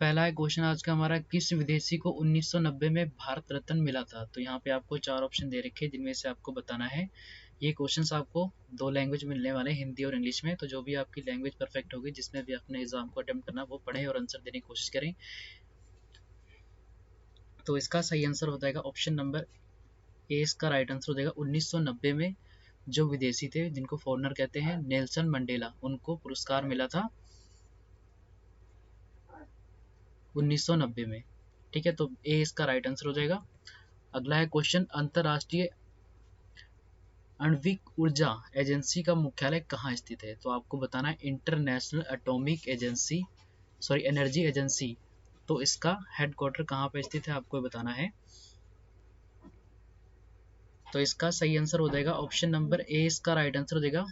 पहला है क्वेश्चन आज का हमारा, किस विदेशी को 1990 में भारत रत्न मिला था। तो यहाँ पे आपको चार ऑप्शन दे रखे हैं जिनमें से आपको बताना है। ये क्वेश्चंस आपको दो लैंग्वेज में मिलने वाले हैं, हिंदी और इंग्लिश में। तो जो भी आपकी लैंग्वेज परफेक्ट होगी, जिसमें भी अपने एग्जाम को अटेम्प्ट करना, वो पढ़ें और आंसर देने की कोशिश करें। तो इसका सही आंसर हो जाएगा ऑप्शन नंबर ए। इसका राइट आंसर हो जाएगा 1990 में जो विदेशी थे, जिनको फॉरनर कहते हैं, नेल्सन मंडेला, उनको पुरस्कार मिला था 1990 में। ठीक है, तो ए इसका राइट आंसर हो जाएगा। अगला है क्वेश्चन, अंतरराष्ट्रीय आणविक ऊर्जा एजेंसी का मुख्यालय कहाँ स्थित है। तो आपको बताना है international atomic agency, sorry energy agency. तो इसका हेडक्वार्टर कहाँ पे स्थित है, आपको बताना है। तो इसका सही आंसर हो जाएगा ऑप्शन नंबर ए। इसका राइट आंसर हो जाएगा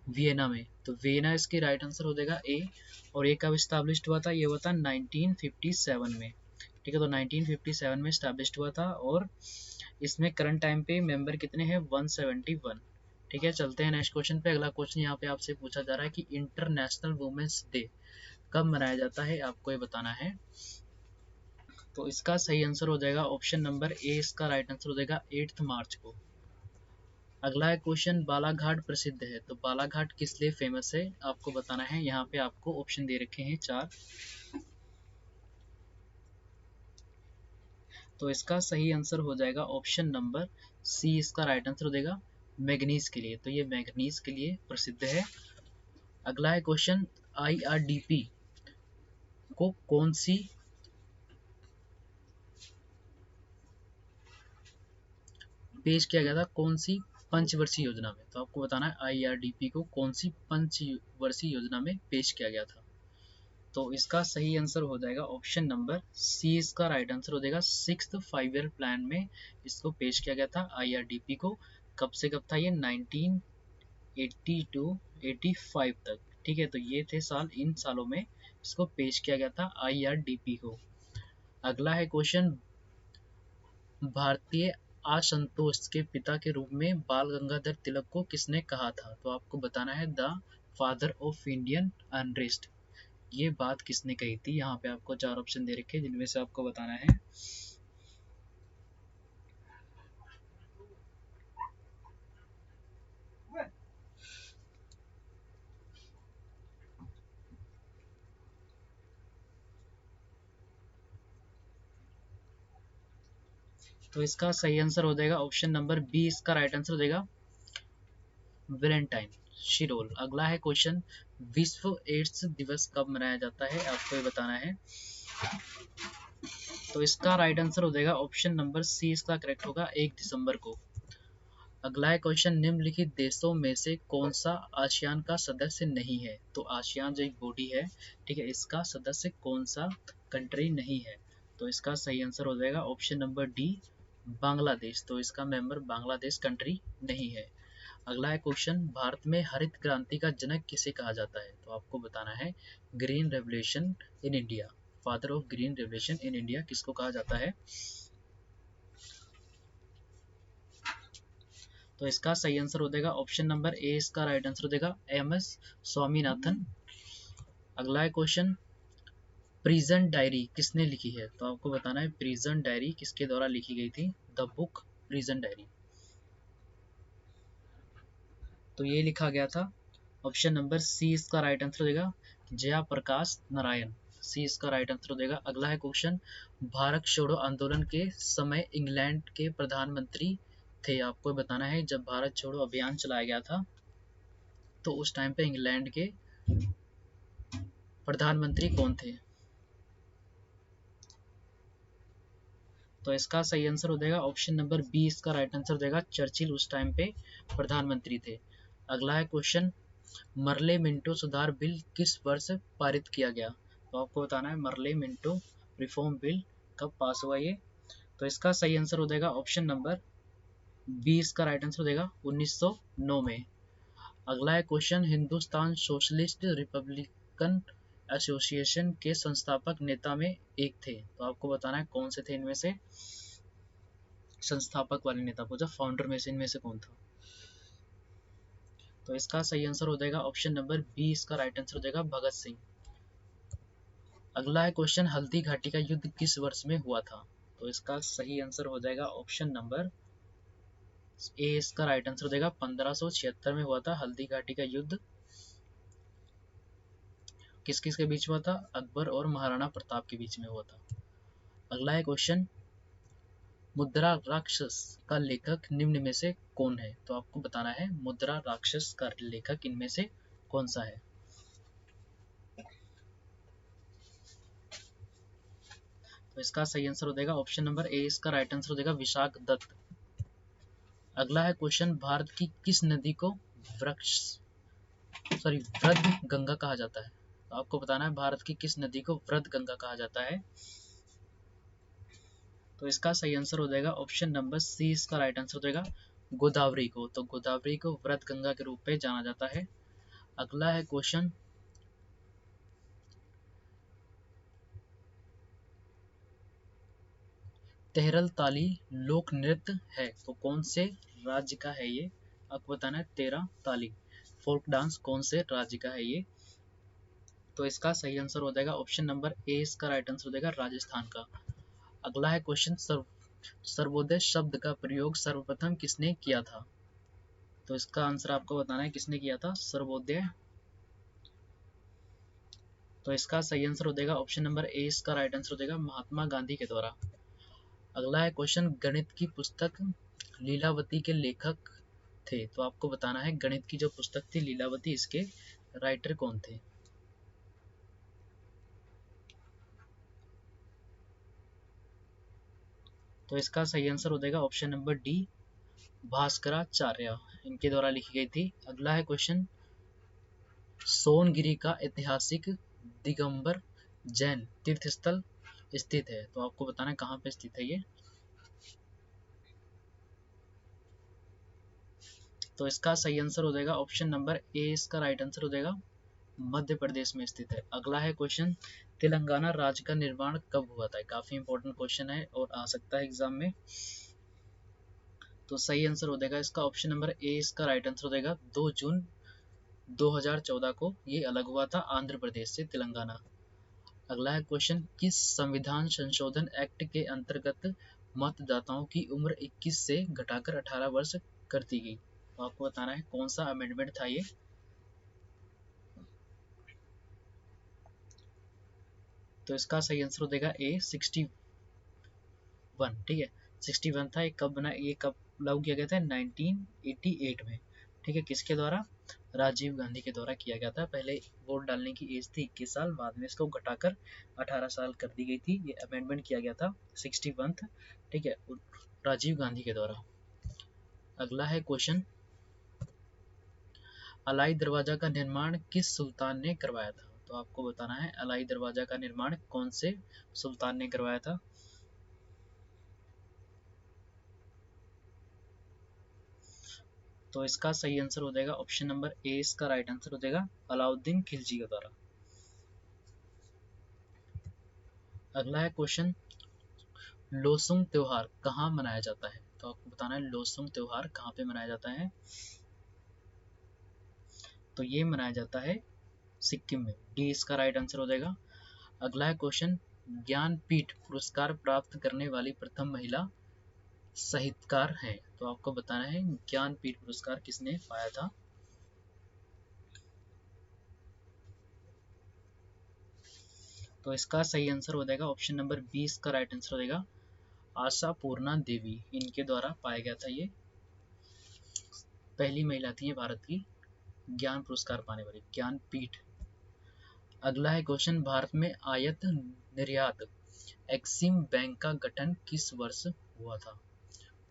वियना में। तो वियना इसकी राइट आंसर हो जाएगा ए। और ये कब स्टैब्लिश्ड हुआ था, ये हुआ था 1957 में। ठीक है, तो 1957 में स्टैब्लिश्ड हुआ था। और इसमें करंट टाइम पे मेंबर कितने हैं, 171। ठीक है, चलते हैं नेक्स्ट क्वेश्चन पे। अगला क्वेश्चन यहाँ पे आपसे पूछा जा रहा है कि इंटरनेशनल वुमेन्स डे कब मनाया जाता है, आपको ये बताना है। तो इसका सही आंसर हो जाएगा ऑप्शन नंबर ए। इसका राइट आंसर हो जाएगा 8 मार्च को। अगला है क्वेश्चन, बालाघाट प्रसिद्ध है। तो बालाघाट किस लिए फेमस है, आपको बताना है। यहाँ पे आपको ऑप्शन दे रखे हैं 4। तो इसका सही आंसर हो जाएगा ऑप्शन नंबर सी। इसका राइट आंसर हो जाएगा मैग्नीज के लिए। तो ये मैग्नीज के लिए प्रसिद्ध है। अगला है क्वेश्चन, आईआरडीपी को कौन सी पेश किया गया था, कौन सी पंचवर्षीय योजना में। तो आपको बताना है आईआरडीपी को कौन सी पंचवर्षीय योजना में पेश किया गया था। तो इसका सही आंसर हो जाएगा ऑप्शन नंबर सी। इसका राइट आंसर हो जाएगा 6th 5 ईयर प्लान में इसको पेश किया गया था आईआरडीपी को। कब से कब था ये, 1980 टू 85 तक। ठीक है, तो ये थे साल, इन सालों में इसको पेश किया गया था आईआरडीपी को। अगला है क्वेश्चन, भारतीय असंतोष के पिता के रूप में बाल गंगाधर तिलक को किसने कहा था। तो आपको बताना है the father of Indian unrest, ये बात किसने कही थी। यहाँ पे आपको 4 ऑप्शन दे रखे हैं जिनमें से आपको बताना है। तो इसका सही आंसर हो जाएगा ऑप्शन नंबर बी। इसका राइट आंसर हो जाएगा वैलेंटाइन शिरोल। अगला है क्वेश्चन, विश्व एड्स दिवस कब मनाया जाता है, आपको ये बताना है। तो इसका राइट आंसर हो जाएगा ऑप्शन नंबर सी। इसका करेक्ट होगा 1 दिसंबर को। अगला है क्वेश्चन, निम्नलिखित देशों में से कौन सा आसियान का सदस्य नहीं है। तो आसियान जो एक बॉडी है, ठीक है, इसका सदस्य कौन सा कंट्री नहीं है। तो इसका सही आंसर हो जाएगा ऑप्शन नंबर डी, बांग्लादेश। तो इसका मेंबर बांग्लादेश कंट्री नहीं है। अगला है क्वेश्चन, भारत में हरित क्रांति का जनक किसे कहा जाता है। तो आपको बताना है green revolution in India, father of green revolution in India किसको कहा जाता है। तो इसका सही आंसर हो जाएगा ऑप्शन नंबर ए। इसका राइट आंसर हो जाएगा एम.एस. स्वामीनाथन। अगला है क्वेश्चन, प्रिजन डायरी किसने लिखी है। तो आपको बताना है प्रिजन डायरी किसके द्वारा लिखी गई थी, द बुक प्रिजन डायरी। तो ये लिखा गया था ऑप्शन नंबर सी। इसका राइट आंसर हो जाएगा जयाप्रकाश नारायण, सी इसका राइट आंसर हो जाएगा। अगला है क्वेश्चन, भारत छोड़ो आंदोलन के समय इंग्लैंड के प्रधानमंत्री थे। आपको बताना है जब भारत छोड़ो अभियान चलाया गया था, तो उस टाइम पे इंग्लैंड के प्रधानमंत्री कौन थे। तो इसका सही आंसर हो जाएगा ऑप्शन नंबर बी। इसका राइट आंसर हो जाएगा चर्चिल उस टाइम पे प्रधानमंत्री थे। अगला है क्वेश्चन, मर्ले मिंटो सुधार बिल किस वर्ष पारित किया गया। तो आपको बताना है मर्ले मिंटो रिफॉर्म बिल कब पास हुआ ये। तो इसका सही आंसर हो जाएगा ऑप्शन नंबर बी। इसका राइट आंसर हो जाएगा 1909 में। अगला है question, Hindustan socialist Republican association के संस्थापक नेता में एक थे। तो आपको बताना है कौन से थे इनमें से, संस्थापक वाले नेता को, जब फाउंडर में से इनमें से कौन था। तो इसका सही आंसर हो जाएगा ऑप्शन नंबर बी। इसका राइट आंसर हो जाएगा भगत सिंह। अगला है क्वेश्चन, हल्दी घाटी का युद्ध किस वर्ष में हुआ था? तो इसका सही आंसर हो जाएगा ऑप्शन नंबर ए। इसका राइट आंसर हो जाएगा 1576 में हुआ था हल्दी घाटी का युद्ध। किस किस के बीच में हुआ था? अकबर और महाराणा प्रताप के बीच में हुआ था। अगला है क्वेश्चन, मुद्रा राक्षस का लेखक निम्न में से कौन है? तो आपको बताना है मुद्रा राक्षस का लेखक इनमें से कौन सा है। तो इसका सही आंसर हो जाएगा ऑप्शन नंबर ए। इसका राइट आंसर हो जाएगा विशाख दत्त। अगला है क्वेश्चन, भारत की किस नदी को वृद्ध गंगा कहा जाता है? तो आपको बताना है भारत की किस नदी को वृद्ध गंगा कहा जाता है। तो इसका सही आंसर हो जाएगा ऑप्शन नंबर सी। इसका राइट आंसर हो जाएगा गोदावरी को। तो गोदावरी को वृद्ध गंगा के रूप में जाना जाता है। अगला है क्वेश्चन, तेहरल ताली लोक नृत्य है तो कौन से राज्य का है ये? आपको बताना है तेरह ताली फोक डांस कौन से राज्य का है ये। तो इसका सही आंसर हो जाएगा ऑप्शन नंबर ए। इसका राइट आंसर हो जाएगा राजस्थान का। अगला है क्वेश्चन, सर्वोदय शब्द का प्रयोग सर्वप्रथम किसने किया था? तो इसका आंसर आपको बताना है किसने किया था सर्वोदय। तो इसका सही आंसर हो जाएगा ऑप्शन नंबर ए। इसका राइट आंसर हो जाएगा महात्मा गांधी के द्वारा। अगला है क्वेश्चन, गणित की पुस्तक लीलावती के लेखक थे। तो आपको बताना है गणित की जो पुस्तक थी लीलावती, इसके राइटर कौन थे। तो इसका सही आंसर हो जाएगा ऑप्शन नंबर डी, भास्कराचार्य इनके द्वारा लिखी गई थी। अगला है क्वेश्चन, सोनगिरी का ऐतिहासिक दिगंबर जैन तीर्थस्थल स्थित है। तो आपको बताना है कहाँ पे स्थित है ये। तो इसका सही आंसर हो जाएगा ऑप्शन नंबर ए। इसका राइट आंसर हो जाएगा मध्य प्रदेश में स्थित है। अगला है क्वेश्चन, तेलंगाना राज्य का निर्माण कब हुआ था? काफी इंपॉर्टेंट क्वेश्चन है और आ सकता है एग्जाम में। तो सही आंसर हो जाएगा इसका ऑप्शन नंबर ए। इसका राइट आंसर हो जाएगा 2 जून 2014 को ये अलग हुआ था आंध्र प्रदेश से तेलंगाना। अगला है क्वेश्चन, किस संविधान संशोधन एक्ट के अंतर्गत मतदाताओं की उम्र 21 से घटाकर 18 वर्ष कर दी गई? तो आपको बताना है कौन सा अमेंडमेंट था ये। तो इसका सही आंसर हो जाएगा ए 61। ठीक है, 61 था। ये कब बना, ये कब लागू किया गया था? 1988 में। ठीक है, किसके द्वारा? राजीव गांधी के द्वारा किया गया था। पहले वोट डालने की एज थी 21 साल, बाद में इसको घटाकर 18 साल कर दी गई थी। ये अमेंडमेंट किया गया था 61। ठीक है, राजीव गांधी के द्वारा। अगला है क्वेश्चन, अलाई दरवाजा का निर्माण किस सुल्तान ने करवाया था? तो आपको बताना है अलाई दरवाजा का निर्माण कौन से सुल्तान ने करवाया था। तो इसका सही आंसर हो जाएगा ऑप्शन नंबर ए। इसका राइट आंसर हो जाएगा अलाउद्दीन खिलजी के द्वारा। अगला है क्वेश्चन, लोसुंग त्योहार कहाँ मनाया जाता है? तो आपको बताना है लोसुंग त्योहार कहाँ पे मनाया जाता है। तो ये मनाया जाता है सिक्किम में। डी इसका राइट आंसर हो जाएगा। अगला है क्वेश्चन, ज्ञानपीठ पुरस्कार प्राप्त करने वाली प्रथम महिला साहित्यकार हैं। तो आपको बताना है ज्ञानपीठ पुरस्कार किसने पाया था। तो इसका सही आंसर हो जाएगा ऑप्शन नंबर 20 का राइट आंसर हो जाएगा आशा पूर्णा देवी, इनके द्वारा पाया गया था। ये पहली महिला थी ये भारत की ज्ञान पुरस्कार पाने वाली, ज्ञानपीठ। अगला है क्वेश्चन, भारत में आयात निर्यात एक्सिम बैंक का गठन किस वर्ष हुआ था?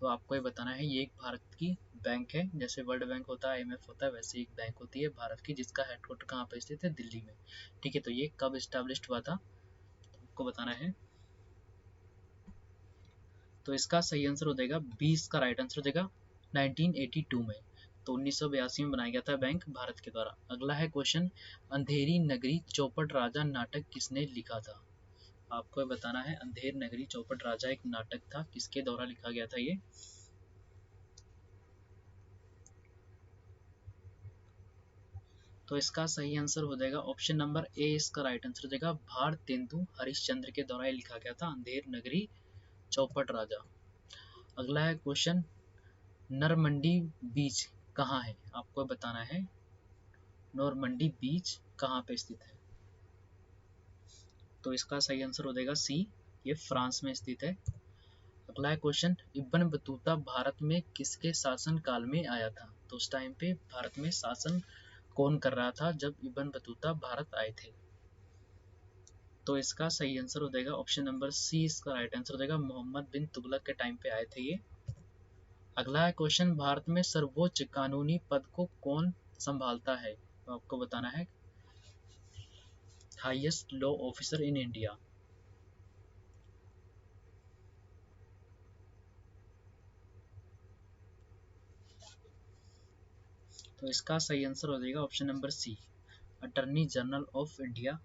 तो आपको ये बताना है, ये एक भारत की बैंक है। जैसे वर्ल्ड बैंक होता है, IMF होता है, वैसे एक बैंक होती है भारत की जिसका हेडक्वार्टर कहाँ पर स्थित है? दिल्ली में। ठीक है, तो ये कब स्टैब्लिश्ड हुआ था तो आपको बताना है। तो इसका सही आंसर हो जाएगा 20 का राइट आंसर हो जाएगा 1982 में। तो 1982 में बनाया गया था बैंक भारत के द्वारा। अगला है क्वेश्चन, अंधेरी नगरी चौपट राजा नाटक किसने लिखा था? आपको बताना है अंधेर नगरी चौपट राजा एक नाटक था, किसके द्वारा लिखा गया था ये। तो तो इसका सही आंसर हो जाएगा ऑप्शन नंबर ए, इसका राइट आंसर हो जाएगा भारतेंदु हरिश्चंद्र के द्वारा लिखा गया था अंधेर नगरी चौपट राजा। अगला है क्वेश्चन, नरमंडी बीच कहाँ है, आपको बताना है नॉरमंडी बीच कहाँ पे स्थित है। तो इसका सही आंसर हो जाएगा सी, ये फ्रांस में स्थित है। अगला है क्वेश्चन, इब्न बतूता भारत में किसके शासन काल में आया था। तो उस टाइम पे भारत में शासन कौन कर रहा था जब इब्न बतूता भारत आए थे। तो इसका सही आंसर हो जाएगा ऑप्शन नंबर सी, इसका राइट आंसर हो जाएगा मोहम्मद बिन तुगलक के टाइम पे आए थे ये। अगला है क्वेश्चन, भारत में सर्वोच्च कानूनी पद को कौन संभालता है। तो आपको बताना है highest law officer in India. तो इसका सही आंसर हो जाएगा option number C, attorney general of India.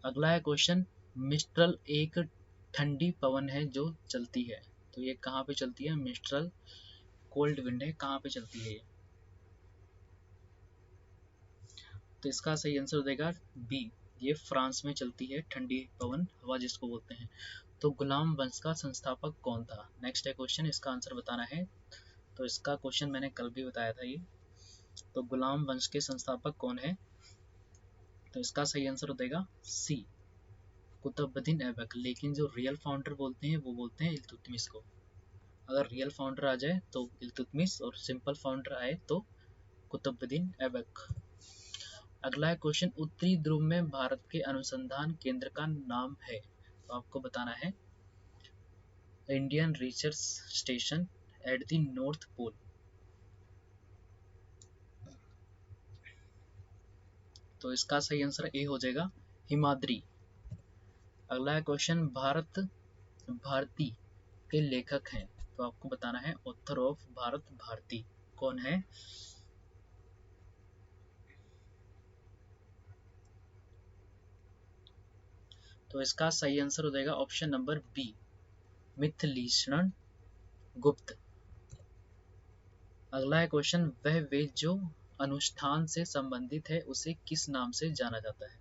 अगला है क्वेश्चन, मिस्ट्रल एक ठंडी पवन है जो चलती है। तो ये कहाँ पे चलती है, मिस्ट्रल कोल्ड विंड है, कहाँ पे चलती है ये। तो इसका सही आंसर हो जाएगा बी, ये फ्रांस में चलती है ठंडी पवन हवा जिसको बोलते हैं। तो गुलाम वंश का संस्थापक कौन था। नेक्स्ट है क्वेश्चन, इसका आंसर बताना है। तो इसका क्वेश्चन मैंने कल भी बताया था ये। तो गुलाम वंश के संस्थापक कौन है। तो इसका सही आंसर हो जाएगा सी, कुतुबुद्दीन ऐबक। लेकिन जो रियल फाउंडर बोलते हैं वो बोलते हैं इल्तुतमिश को। अगर रियल फाउंडर आ जाए तो इल्तुतमिश और सिंपल फाउंडर आए तो कुतुबुद्दीन ऐबक। अगला है क्वेश्चन, उत्तरी ध्रुव में भारत के अनुसंधान केंद्र का नाम है। तो आपको बताना है Indian research station at the north pole. तो इसका सही आंसर ए हो जाएगा हिमाद्री। अगला है क्वेश्चन, भारत भारती के लेखक हैं। तो आपको बताना है ऑथर ऑफ भारत भारती कौन है। तो इसका सही आंसर हो जाएगा ऑप्शन नंबर बी, मिथिलेशरण गुप्त। अगला है क्वेश्चन, वह वेद जो अनुष्ठान से संबंधित है उसे किस नाम से जाना जाता है।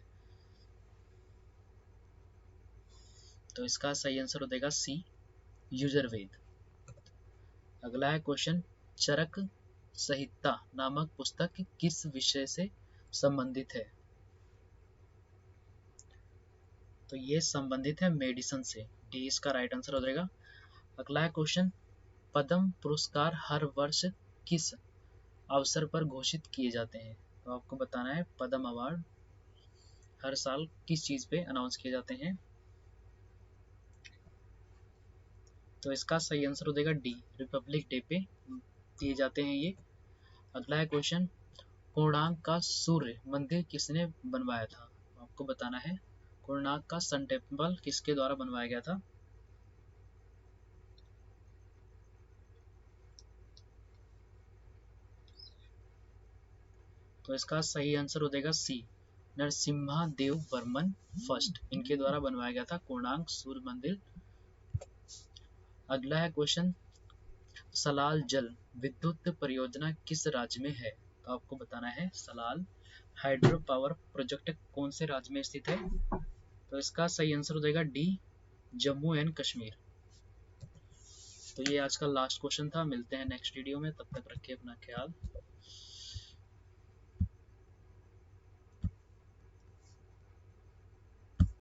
तो इसका सही आंसर हो जाएगा सी, युजुर्वेद। अगला है क्वेश्चन, चरक संहिता नामक पुस्तक किस विषय से संबंधित है। तो ये संबंधित है मेडिसिन से, डी इसका राइट आंसर हो जाएगा। अगला है क्वेश्चन, पद्म पुरस्कार हर वर्ष किस अवसर पर घोषित किए जाते हैं। तो आपको बताना है पद्म अवार्ड हर साल किस चीज पे अनाउंस किए जाते हैं। तो इसका सही आंसर हो जाएगा डी, रिपब्लिक डे पे दिए जाते हैं ये। अगला है क्वेश्चन, कोणार्क का सूर्य मंदिर किसने बनवाया था। आपको बताना है कोणार्क का सन टेम्पल किसके द्वारा बनवाया गया था। तो इसका सही आंसर हो जाएगा सी, नरसिम्हा देव वर्मन फर्स्ट, इनके द्वारा बनवाया गया था कोणार्क सूर्य मंदिर। अगला है क्वेश्चन, सलाल जल विद्युत परियोजना किस राज्य में है। तो आपको बताना है सलाल हाइड्रो पावर प्रोजेक्ट कौन से राज्य में स्थित है। तो इसका सही आंसर हो जाएगा डी, जम्मू एंड कश्मीर। तो ये आज का लास्ट क्वेश्चन था, मिलते हैं नेक्स्ट वीडियो में, तब तक रखिए अपना ख्याल।